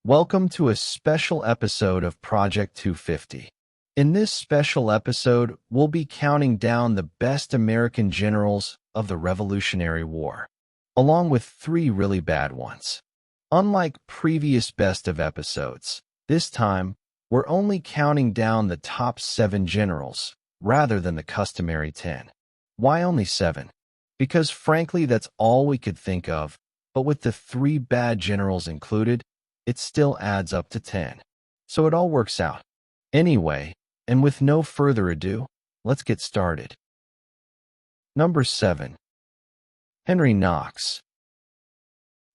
Welcome to a special episode of Project 250. In this special episode, we'll be counting down the best American generals of the Revolutionary War, along with 3 really bad ones. Unlike previous best of episodes, this time, we're only counting down the top 7 generals, rather than the customary 10. Why only 7? Because frankly, that's all we could think of, but with the 3 bad generals included, it still adds up to 10. So it all works out. Anyway, and with no further ado, let's get started. Number 7. Henry Knox.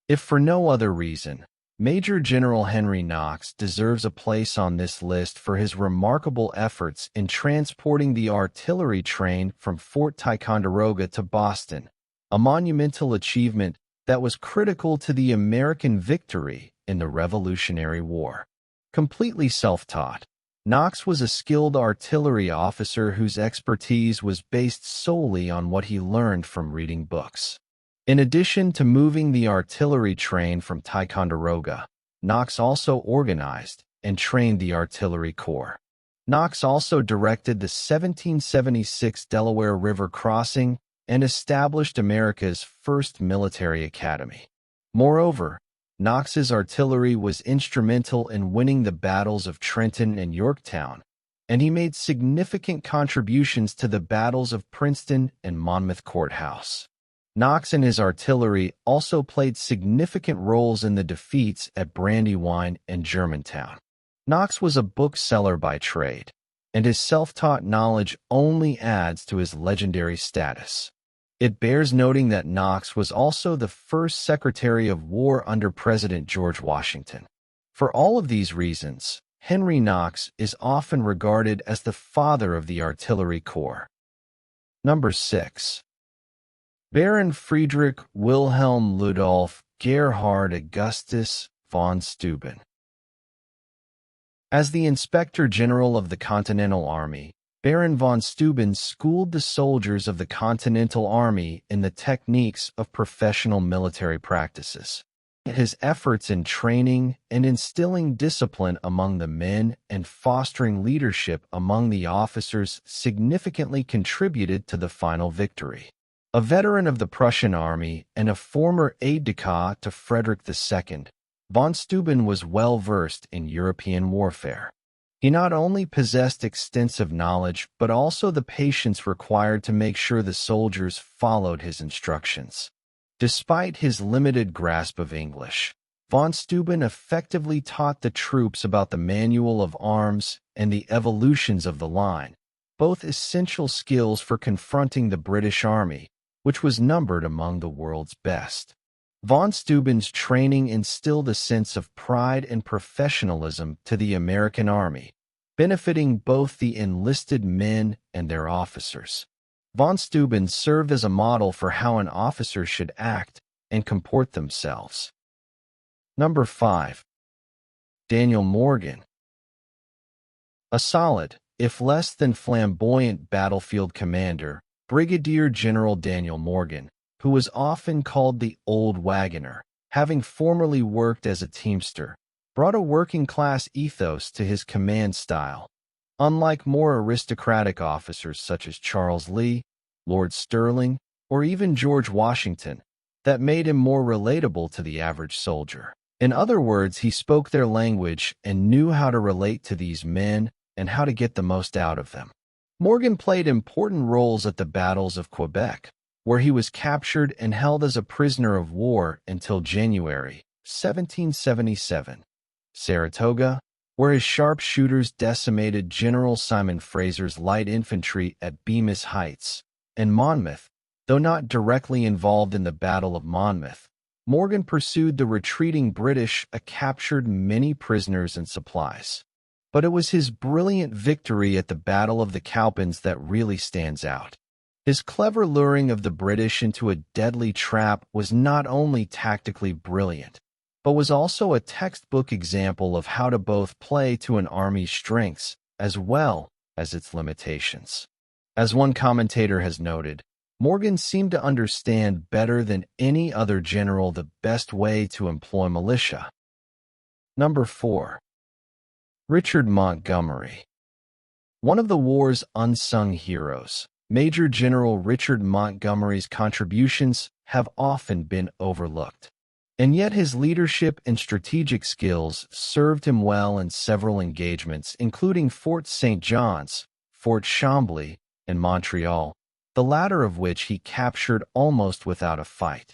If for no other reason, Major General Henry Knox deserves a place on this list for his remarkable efforts in transporting the artillery train from Fort Ticonderoga to Boston, a monumental achievement that was critical to the American victory in the Revolutionary War. Completely self-taught, Knox was a skilled artillery officer whose expertise was based solely on what he learned from reading books. In addition to moving the artillery train from Ticonderoga, Knox also organized and trained the artillery corps. Knox also directed the 1776 Delaware River crossing and established America's first military academy. Moreover, Knox's artillery was instrumental in winning the battles of Trenton and Yorktown, and he made significant contributions to the battles of Princeton and Monmouth Courthouse. Knox and his artillery also played significant roles in the defeats at Brandywine and Germantown. Knox was a bookseller by trade, and his self-taught knowledge only adds to his legendary status. It bears noting that Knox was also the first Secretary of War under President George Washington. For all of these reasons, Henry Knox is often regarded as the father of the artillery corps. Number 6. Baron Friedrich Wilhelm Ludolf Gerhard Augustus von Steuben. As the Inspector General of the Continental Army, Baron von Steuben schooled the soldiers of the Continental Army in the techniques of professional military practices. His efforts in training and instilling discipline among the men and fostering leadership among the officers significantly contributed to the final victory. A veteran of the Prussian army and a former aide-de-camp to Frederick II, von Steuben was well versed in European warfare. He not only possessed extensive knowledge, but also the patience required to make sure the soldiers followed his instructions. Despite his limited grasp of English, von Steuben effectively taught the troops about the manual of arms and the evolutions of the line, both essential skills for confronting the British Army, which was numbered among the world's best. Von Steuben's training instilled a sense of pride and professionalism to the American Army, benefiting both the enlisted men and their officers. Von Steuben served as a model for how an officer should act and comport themselves. Number 5. Daniel Morgan. A solid, if less than flamboyant battlefield commander, Brigadier General Daniel Morgan, who was often called the Old Wagoner, having formerly worked as a teamster, brought a working-class ethos to his command style. Unlike more aristocratic officers such as Charles Lee, Lord Stirling, or even George Washington, that made him more relatable to the average soldier. In other words, he spoke their language and knew how to relate to these men and how to get the most out of them. Morgan played important roles at the battles of Quebec, where he was captured and held as a prisoner of war until January 1777. Saratoga, where his sharpshooters decimated General Simon Fraser's light infantry at Bemis Heights, and Monmouth, though not directly involved in the Battle of Monmouth, Morgan pursued the retreating British and captured many prisoners and supplies. But it was his brilliant victory at the Battle of the Cowpens that really stands out. His clever luring of the British into a deadly trap was not only tactically brilliant, but was also a textbook example of how to both play to an army's strengths as well as its limitations. As one commentator has noted, Morgan seemed to understand better than any other general the best way to employ militia. Number 4. Richard Montgomery. One of the war's unsung heroes, Major General Richard Montgomery's contributions have often been overlooked. And yet his leadership and strategic skills served him well in several engagements, including Fort St. John's, Fort Chambly, and Montreal, the latter of which he captured almost without a fight.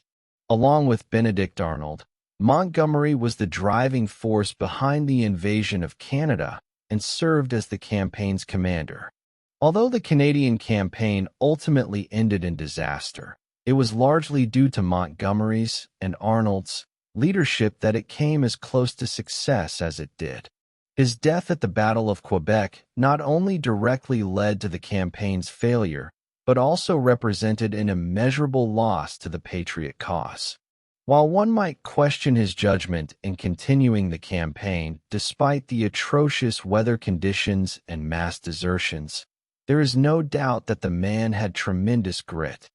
Along with Benedict Arnold, Montgomery was the driving force behind the invasion of Canada and served as the campaign's commander. Although the Canadian campaign ultimately ended in disaster, it was largely due to Montgomery's and Arnold's leadership that it came as close to success as it did. His death at the Battle of Quebec not only directly led to the campaign's failure, but also represented an immeasurable loss to the Patriot cause. While one might question his judgment in continuing the campaign despite the atrocious weather conditions and mass desertions, there is no doubt that the man had tremendous grit.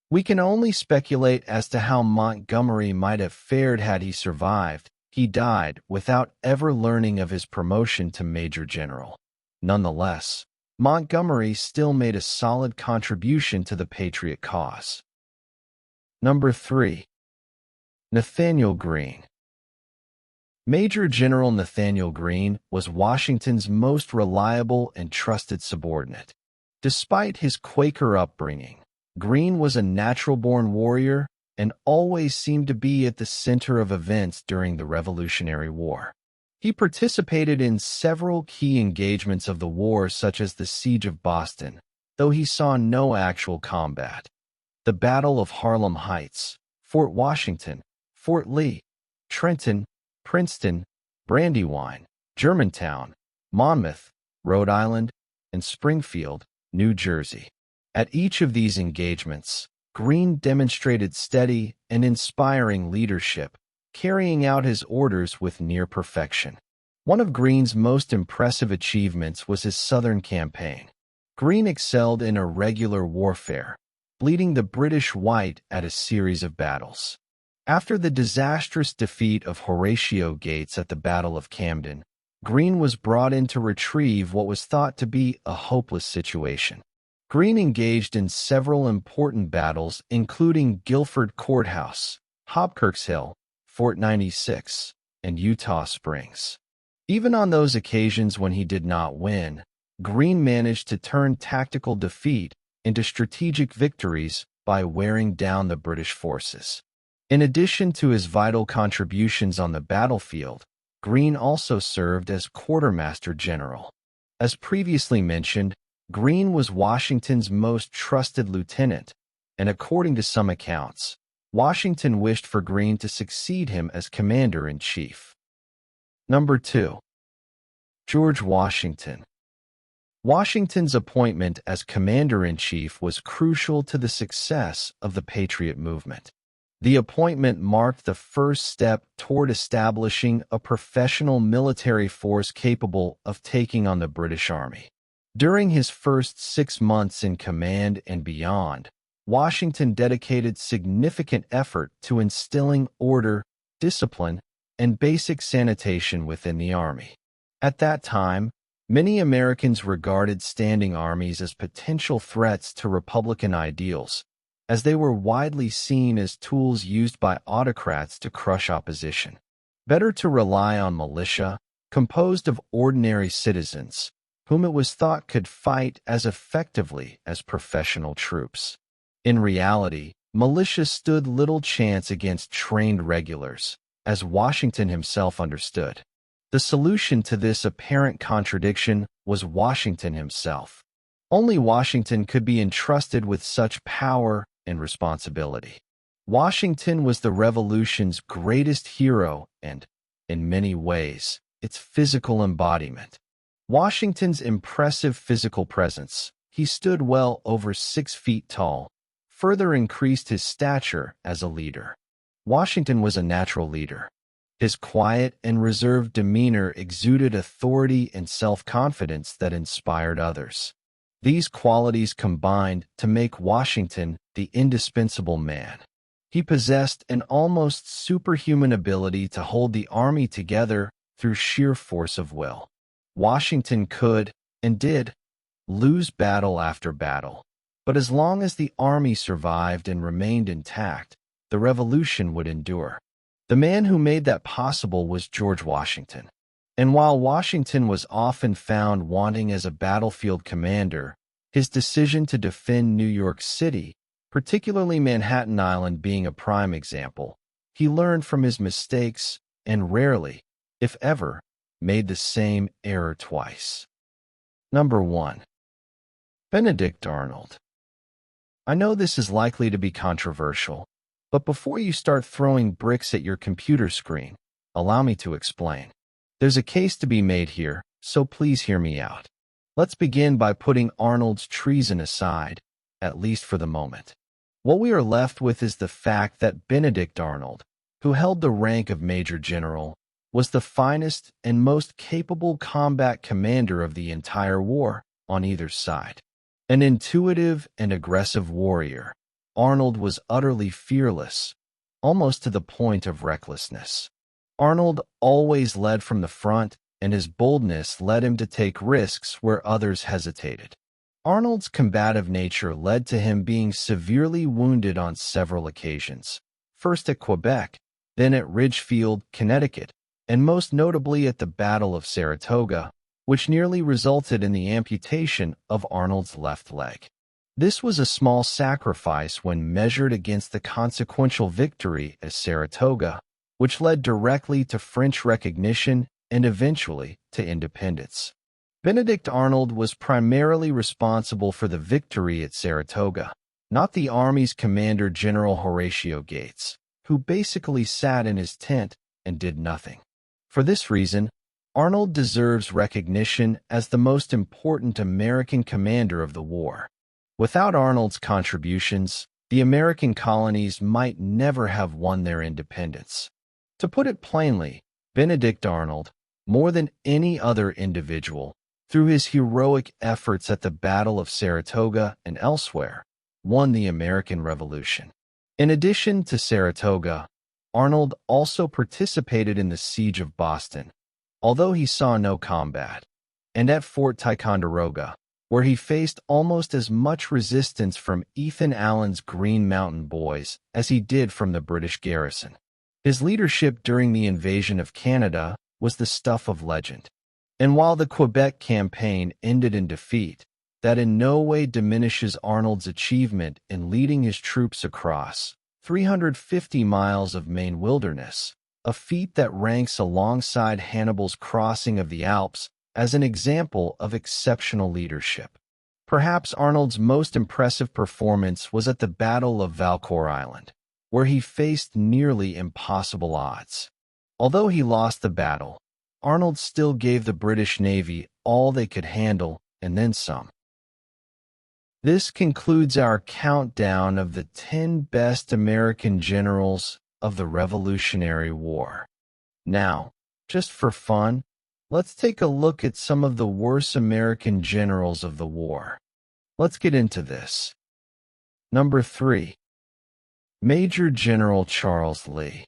We can only speculate as to how Montgomery might have fared had he survived. He died without ever learning of his promotion to Major General. Nonetheless, Montgomery still made a solid contribution to the Patriot cause. Number 3. Nathanael Greene. Major General Nathanael Greene was Washington's most reliable and trusted subordinate. Despite his Quaker upbringing, Greene was a natural-born warrior and always seemed to be at the center of events during the Revolutionary War. He participated in several key engagements of the war, such as the Siege of Boston, though he saw no actual combat, the Battle of Harlem Heights, Fort Washington, Fort Lee, Trenton, Princeton, Brandywine, Germantown, Monmouth, Rhode Island, and Springfield, New Jersey. At each of these engagements, Greene demonstrated steady and inspiring leadership, carrying out his orders with near perfection. One of Greene's most impressive achievements was his Southern campaign. Greene excelled in irregular warfare, bleeding the British white at a series of battles. After the disastrous defeat of Horatio Gates at the Battle of Camden, Greene was brought in to retrieve what was thought to be a hopeless situation. Greene engaged in several important battles, including Guilford Courthouse, Hobkirk's Hill, Fort 96, and Eutaw Springs. Even on those occasions when he did not win, Greene managed to turn tactical defeat into strategic victories by wearing down the British forces. In addition to his vital contributions on the battlefield, Greene also served as quartermaster general. As previously mentioned, Greene was Washington's most trusted lieutenant, and according to some accounts, Washington wished for Greene to succeed him as commander-in-chief. Number 2. George Washington. Washington's appointment as commander-in-chief was crucial to the success of the Patriot movement. The appointment marked the first step toward establishing a professional military force capable of taking on the British Army. During his first 6 months in command and beyond, Washington dedicated significant effort to instilling order, discipline, and basic sanitation within the Army. At that time, many Americans regarded standing armies as potential threats to Republican ideals, as they were widely seen as tools used by autocrats to crush opposition. Better to rely on militia, composed of ordinary citizens, whom it was thought could fight as effectively as professional troops. In reality, militia stood little chance against trained regulars, as Washington himself understood. The solution to this apparent contradiction was Washington himself. Only Washington could be entrusted with such power and responsibility. Washington was the Revolution's greatest hero and, in many ways, its physical embodiment. Washington's impressive physical presence, he stood well over 6 feet tall, further increased his stature as a leader. Washington was a natural leader. His quiet and reserved demeanor exuded authority and self-confidence that inspired others. These qualities combined to make Washington the indispensable man. He possessed an almost superhuman ability to hold the army together through sheer force of will. Washington could, and did, lose battle after battle, but as long as the army survived and remained intact, the revolution would endure. The man who made that possible was George Washington. And while Washington was often found wanting as a battlefield commander, his decision to defend New York City, particularly Manhattan Island being a prime example, he learned from his mistakes and rarely, if ever, made the same error twice. Number 1. Benedict Arnold. I know this is likely to be controversial, but before you start throwing bricks at your computer screen, allow me to explain. There's a case to be made here, so please hear me out. Let's begin by putting Arnold's treason aside, at least for the moment. What we are left with is the fact that Benedict Arnold, who held the rank of Major General, was the finest and most capable combat commander of the entire war on either side. An intuitive and aggressive warrior, Arnold was utterly fearless, almost to the point of recklessness. Arnold always led from the front, and his boldness led him to take risks where others hesitated. Arnold's combative nature led to him being severely wounded on several occasions, first at Quebec, then at Ridgefield, Connecticut, and most notably at the Battle of Saratoga, which nearly resulted in the amputation of Arnold's left leg. This was a small sacrifice when measured against the consequential victory at Saratoga, which led directly to French recognition and eventually to independence. Benedict Arnold was primarily responsible for the victory at Saratoga, not the Army's commander General Horatio Gates, who basically sat in his tent and did nothing. For this reason, Arnold deserves recognition as the most important American commander of the war. Without Arnold's contributions, the American colonies might never have won their independence. To put it plainly, Benedict Arnold, more than any other individual, through his heroic efforts at the Battle of Saratoga and elsewhere, won the American Revolution. In addition to Saratoga, Arnold also participated in the Siege of Boston, although he saw no combat, and at Fort Ticonderoga, where he faced almost as much resistance from Ethan Allen's Green Mountain Boys as he did from the British garrison. His leadership during the invasion of Canada was the stuff of legend. And while the Quebec campaign ended in defeat, that in no way diminishes Arnold's achievement in leading his troops across 350 miles of Maine wilderness, a feat that ranks alongside Hannibal's crossing of the Alps as an example of exceptional leadership. Perhaps Arnold's most impressive performance was at the Battle of Valcour Island, where he faced nearly impossible odds. Although he lost the battle, Arnold still gave the British Navy all they could handle and then some. This concludes our countdown of the 10 best American generals of the Revolutionary War. Now, just for fun, let's take a look at some of the worst American generals of the war. Let's get into this. Number 3. Major General Charles Lee.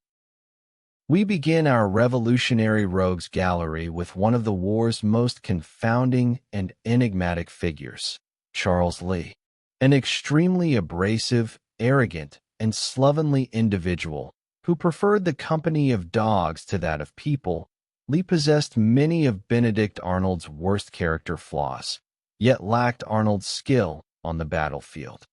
We begin our Revolutionary Rogues Gallery with one of the war's most confounding and enigmatic figures, Charles Lee. An extremely abrasive, arrogant, and slovenly individual who preferred the company of dogs to that of people, Lee possessed many of Benedict Arnold's worst character flaws, yet lacked Arnold's skill on the battlefield.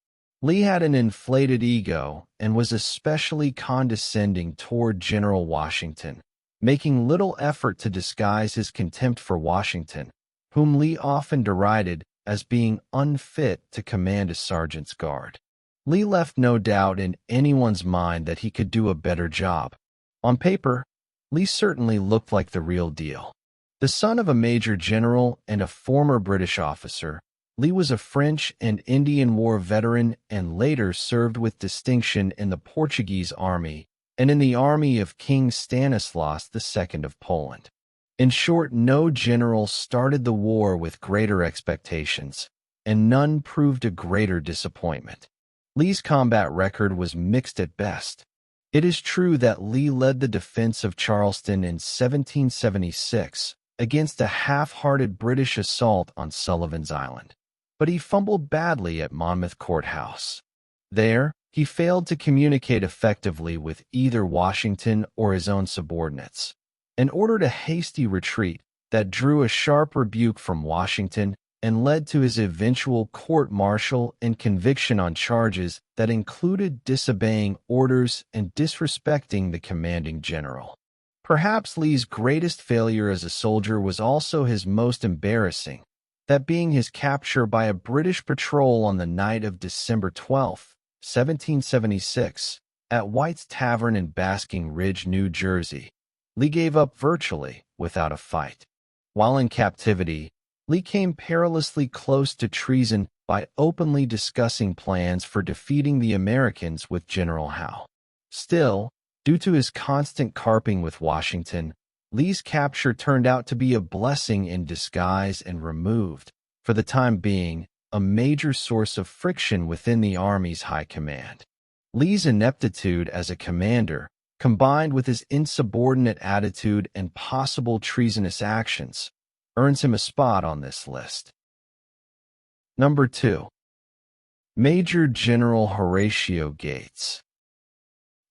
Lee had an inflated ego and was especially condescending toward General Washington, making little effort to disguise his contempt for Washington, whom Lee often derided as being unfit to command a sergeant's guard. Lee left no doubt in anyone's mind that he could do a better job. On paper, Lee certainly looked like the real deal. The son of a major general and a former British officer, Lee was a French and Indian War veteran and later served with distinction in the Portuguese army and in the army of King Stanislaus II of Poland. In short, no general started the war with greater expectations, and none proved a greater disappointment. Lee's combat record was mixed at best. It is true that Lee led the defense of Charleston in 1776 against a half-hearted British assault on Sullivan's Island, but he fumbled badly at Monmouth Courthouse. There, he failed to communicate effectively with either Washington or his own subordinates, and ordered a hasty retreat that drew a sharp rebuke from Washington and led to his eventual court-martial and conviction on charges that included disobeying orders and disrespecting the commanding general. Perhaps Lee's greatest failure as a soldier was also his most embarrassing, that being his capture by a British patrol on the night of December 12, 1776, at White's Tavern in Basking Ridge, New Jersey. Lee gave up virtually without a fight. While in captivity, Lee came perilously close to treason by openly discussing plans for defeating the Americans with General Howe. Still, due to his constant carping with Washington, Lee's capture turned out to be a blessing in disguise and removed, for the time being, a major source of friction within the Army's high command. Lee's ineptitude as a commander, combined with his insubordinate attitude and possible treasonous actions, earns him a spot on this list. Number 2. Major General Horatio Gates.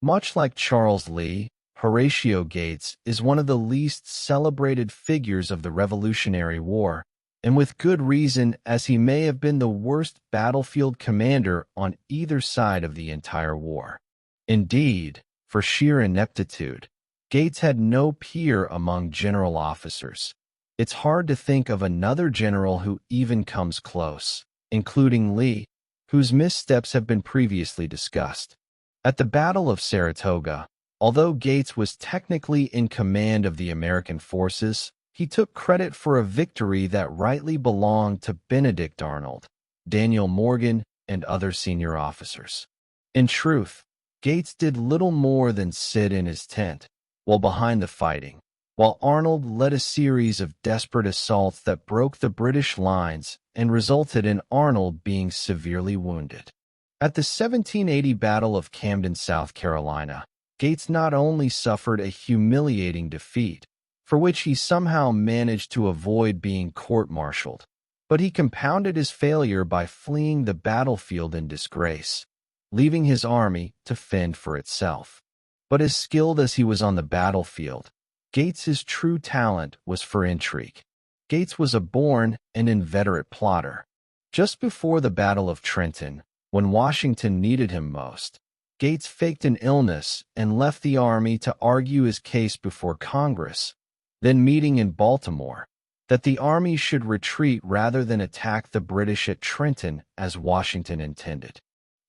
Much like Charles Lee, Horatio Gates is one of the least celebrated figures of the Revolutionary War, and with good reason, as he may have been the worst battlefield commander on either side of the entire war. Indeed, for sheer ineptitude, Gates had no peer among general officers. It's hard to think of another general who even comes close, including Lee, whose missteps have been previously discussed. At the Battle of Saratoga, although Gates was technically in command of the American forces, he took credit for a victory that rightly belonged to Benedict Arnold, Daniel Morgan, and other senior officers. In truth, Gates did little more than sit in his tent, while behind the fighting, while Arnold led a series of desperate assaults that broke the British lines and resulted in Arnold being severely wounded. At the 1780 Battle of Camden, South Carolina, Gates not only suffered a humiliating defeat, for which he somehow managed to avoid being court-martialed, but he compounded his failure by fleeing the battlefield in disgrace, leaving his army to fend for itself. But as skilled as he was on the battlefield, Gates's true talent was for intrigue. Gates was a born and inveterate plotter. Just before the Battle of Trenton, when Washington needed him most, Gates faked an illness and left the army to argue his case before Congress, then meeting in Baltimore, that the army should retreat rather than attack the British at Trenton as Washington intended.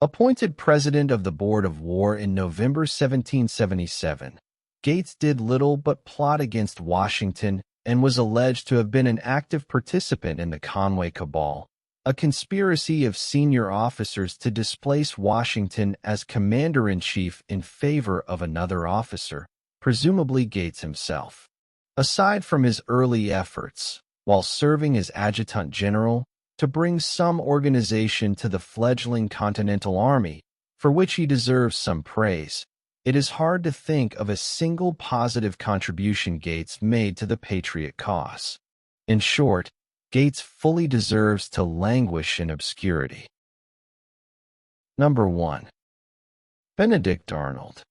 Appointed president of the Board of War in November 1777, Gates did little but plot against Washington and was alleged to have been an active participant in the Conway Cabal, a conspiracy of senior officers to displace Washington as commander-in-chief in favor of another officer, presumably Gates himself. Aside from his early efforts, while serving as adjutant general, to bring some organization to the fledgling Continental Army, for which he deserves some praise, it is hard to think of a single positive contribution Gates made to the Patriot cause. In short, Gates fully deserves to languish in obscurity. Number 1. Benedict Arnold.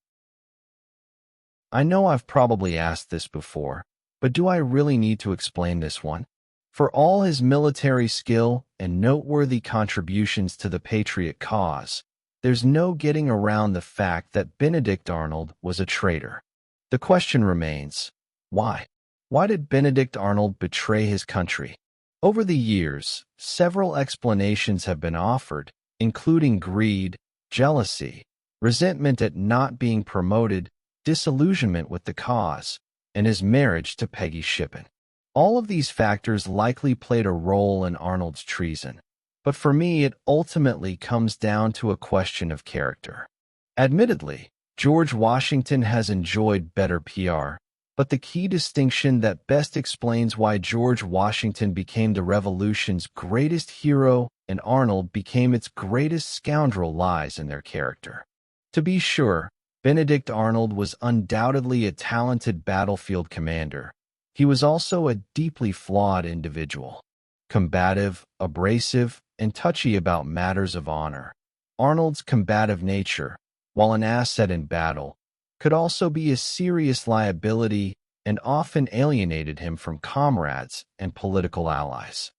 I know I've probably asked this before, but do I really need to explain this one? For all his military skill and noteworthy contributions to the Patriot cause, there's no getting around the fact that Benedict Arnold was a traitor. The question remains, why? Why did Benedict Arnold betray his country? Over the years, several explanations have been offered, including greed, jealousy, resentment at not being promoted, disillusionment with the cause, and his marriage to Peggy Shippen. All of these factors likely played a role in Arnold's treason, but for me it ultimately comes down to a question of character. Admittedly, George Washington has enjoyed better PR, but the key distinction that best explains why George Washington became the Revolution's greatest hero and Arnold became its greatest scoundrel lies in their character. To be sure, Benedict Arnold was undoubtedly a talented battlefield commander. He was also a deeply flawed individual, combative, abrasive, and touchy about matters of honor. Arnold's combative nature, while an asset in battle, could also be a serious liability and often alienated him from comrades and political allies.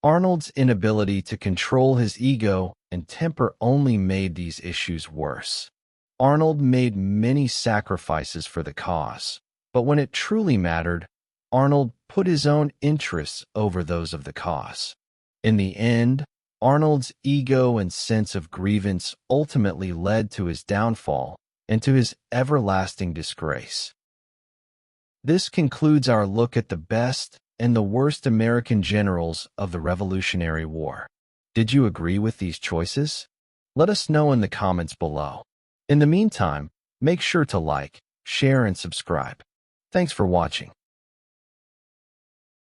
Arnold's inability to control his ego and temper only made these issues worse. Arnold made many sacrifices for the cause, but when it truly mattered, Arnold put his own interests over those of the cause. In the end, Arnold's ego and sense of grievance ultimately led to his downfall and to his everlasting disgrace. This concludes our look at the best and the worst American generals of the Revolutionary War. Did you agree with these choices? Let us know in the comments below. In the meantime, make sure to like, share, and subscribe. Thanks for watching.